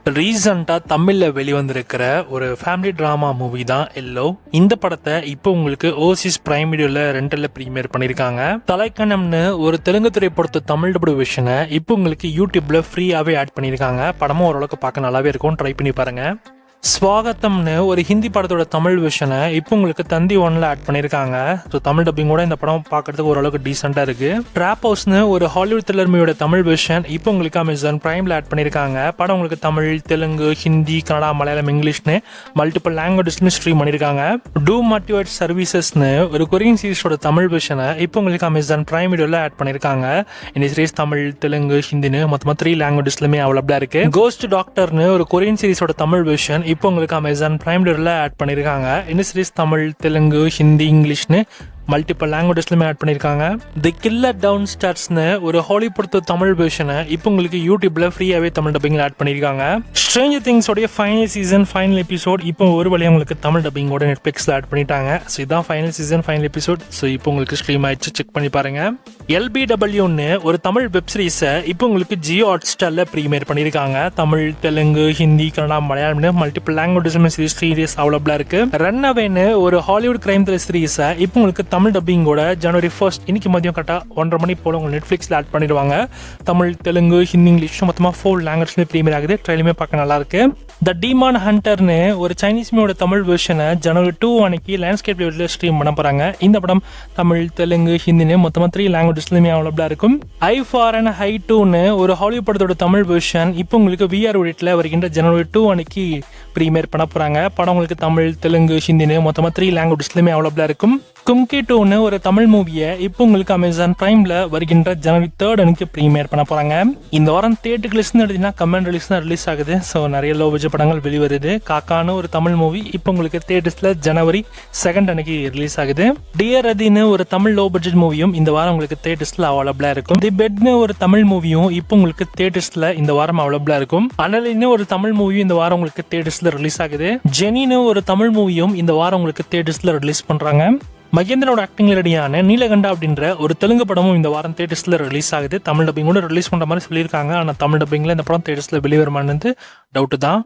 ரீசெண்டாக தமிழில் வெளிவந்திருக்கிற ஒரு ஃபேமிலி ட்ராமா மூவி தான் எல்லோ. இந்த படத்தை இப்போ உங்களுக்கு ஓசிஸ் பிரைம் வீடியோவில் ரெண்டலில் ப்ரீமியர் பண்ணியிருக்காங்க. தலைக்கணம்னு ஒரு தெலுங்கு திரைப்படத்தை தமிழ் டபுள் விஷனை இப்போ உங்களுக்கு யூடியூப்ல ஃப்ரீயாகவே ஆட் பண்ணியிருக்காங்க. படமும் ஓரளவுக்கு பார்க்க நல்லாவே இருக்கும், ட்ரை பண்ணி பாருங்க. ஸ்வாகத்தம்னு ஒரு ஹிந்தி படத்தோட தமிழ் விஷனை இப்போ உங்களுக்கு தந்தி ஒன்ல ஆட் பண்ணியிருக்காங்க. ஸோ தமிழ் டப்பிங்கோட இந்த படம் பார்க்கறதுக்கு ஓரளவுக்கு டீசெண்டாக இருக்கு. ட்ராப் ஹவுஸ்னு ஒரு ஹாலிவுட் த்ரில்லர் மூவியோட தமிழ் விஷன் இப்போ உங்களுக்கு அமேசான் பிரைம்ல ஆட் பண்ணியிருக்காங்க. படம் உங்களுக்கு தமிழ், தெலுங்கு, ஹிந்தி, கன்னடா, மலையாளம், இங்கிலீஷ்னு மல்டிபிள் லாங்குவேஜஸ்ல ஸ்ட்ரீம் பண்ணியிருக்காங்க. டூ மோட்டிவேட் சர்வீசஸ்னு ஒரு கொரியன் சீரிஸோட தமிழ் விஷனை இப்போ உங்களுக்கு அமேசான் பிரைம் வீடியோவில் ஆட் பண்ணியிருக்காங்க. இந்த சீரிஸ் தமிழ், தெலுங்கு, ஹிந்தின்னு மொத்தமாக 3 லாங்குவேஜஸ்லுமே அவைலபிளா இருக்கு. கோஸ்ட் டாக்டர்னு ஒரு கொரியன் சீரிஸோட தமிழ் விஷன் இப்போ உங்களுக்கு அமேசான் பிரைம் வீடியோவில் ஆட் பண்ணியிருக்காங்க. இந்த சீரிஸ் தமிழ், தெலுங்கு, ஹிந்தி, இங்கிலீஷ்னு மல்டிபிள் லாங்குவேஜஸ்லுமே ஆட் பண்ணியிருக்காங்க. தி கில்லர் டவுன் ஸ்டார்ஸ்னு ஒரு ஹாலிவுட் தமிழ் வெர்ஷனை இப்போ உங்களுக்கு யூடியூப்ல ஃப்ரீயாகவே தமிழ் டப்பிங்ல ஆட் பண்ணியிருக்காங்க. ஸ்ட்ரேஞ்சர் திங்ஸோடைய ஃபைனல் சீசன் ஃபைனல் எபிசோட் இப்போ ஒரு வழியாக உங்களுக்கு தமிழ் டப்பிங்கோட நெட்ஃபிளிக்ஸ்ல ஆட் பண்ணிட்டாங்க. ஸோ இதான் final season final episode. So இப்போ உங்களுக்கு ஸ்ட்ரீம் ஆயிடுச்சு, செக் பண்ணி பாருங்க. LBWன்னு ஒரு தமிழ் வெப் சீரிஸை இப்போ உங்களுக்கு ஜியோ ஹாட்ஸ்டார்ல ப்ரீமியர் பண்ணியிருக்காங்க. தமிழ், தெலுங்கு, ஹிந்தி, கன்னடா, மலையாளம்னு மல்டிபிள் லாங்குவேஜஸ்லுமே சீரிஸ் அவைலபிளா இருக்கு. ரன் அவேன்னு ஒரு ஹாலிவுட் கிரைம் த்ரில்லர் சீரிஸை இப்போ உங்களுக்கு தமிழ் டப்பிங்கோட ஜனவரி 1 இன்னைக்கு மதியம் கரெக்டா 1:30 மணி போல உங்களுக்கு நெட்ஃபிளிக்ஸ்ல ஆட் பண்ணிடுவாங்க. தமிழ், தெலுங்கு, ஹிந்தி, இங்கிலீஷ் மொத்தமாக 4 லாங்குவேஜ்ல ப்ரீமியர் ஆகுது. ட்ரெயிலுமே பார்க்க நல்லா இருக்கு. த டீமான் ஹண்டர்னு ஒரு சைனீஸ் மூவியோட தமிழ் வெர்ஷனை ஜனவரி 2 அன்னைக்கு லேண்ட்ஸ்கேப் லெவல்ல ஸ்ட்ரீம் பண்ண போறாங்க. இந்த படம் தமிழ், தெலுங்கு, ஹிந்தின்னு மொத்தமாக 3 லாங்குவேஜஸ்லுமே அவைலபிளா இருக்கும். ஐ ஃபார் அண்ட் ஹை 2ன்னு ஒரு ஹாலிவுட் படத்தோட தமிழ் வெர்ஷன் இப்போ உங்களுக்கு VR ஓடிட்ல வருகின்ற ஜனவரி 2 அன்னைக்கு ப்ரீமியர் பண்ண போறாங்க. படம் உங்களுக்கு தமிழ், தெலுங்கு, ஹிந்தின்னு மொத்தமாக 3 லாங்குவேஜஸ்லுமே அவைலபிளா இருக்கும். கும்கி 2ன்னு ஒரு தமிழ் மூவியை இப்போ உங்களுக்கு அமேசான் பிரைம்ல வருகின்ற ஜனவரி 3 அன்னைக்கு ப்ரீமியர் பண்ண போறாங்க. இந்த வாரம் தியேட்டர் ரிலீஸ்னு எடுத்தீங்கன்னா கமெண்ட் ரிலீஸ் தான் ரிலீஸ் ஆகுது. ஸோ நிறைய லோ பட்ஜெட் படங்கள் வெளிவருது. காக்கான்னு ஒரு தமிழ் மூவி இப்போ உங்களுக்கு தியேட்டர்ஸ்ல ஜனவரி 2 அன்னைக்கு ரிலீஸ் ஆகுது. டியர் ரதின்னு ஒரு தமிழ் லோ பட்ஜெட் மூவியும் இந்த வாரம் உங்களுக்கு தியேட்டர்ஸ்ல அவைலபிளா இருக்கும். தி பெட்னு ஒரு தமிழ் மூவியும் இப்போ உங்களுக்கு தியேட்டர்ஸ்ல இந்த வாரம் அவைலபிளா இருக்கும். அனலின்னு ஒரு தமிழ் மூவியும் இந்த வாரம் உங்களுக்கு தியேட்டர்ஸ்ல ரிலீஸ் ஆகுது. ஜெனின்னு ஒரு தமிழ் மூவியும் இந்த வாரம் உங்களுக்கு தியேட்டர்ஸ்ல ரிலீஸ் பண்றாங்க. மகேந்திரனோட ஆக்டிங்ல ரெடியான நீலகண்டா அப்படின்ற ஒரு தெலுங்கு படமும் இந்த வாரம் தியேட்டர்ஸ்ல ரிலீஸ் ஆகுது. தமிழ் டப்பிங்கோட ரிலீஸ் பண்ற மாதிரி சொல்லியிருக்காங்க. ஆனால் தமிழ் டப்பிங்ல இந்த படம் தியேட்டர்ஸ்ல வெளிவருமானது டவுட் தான்.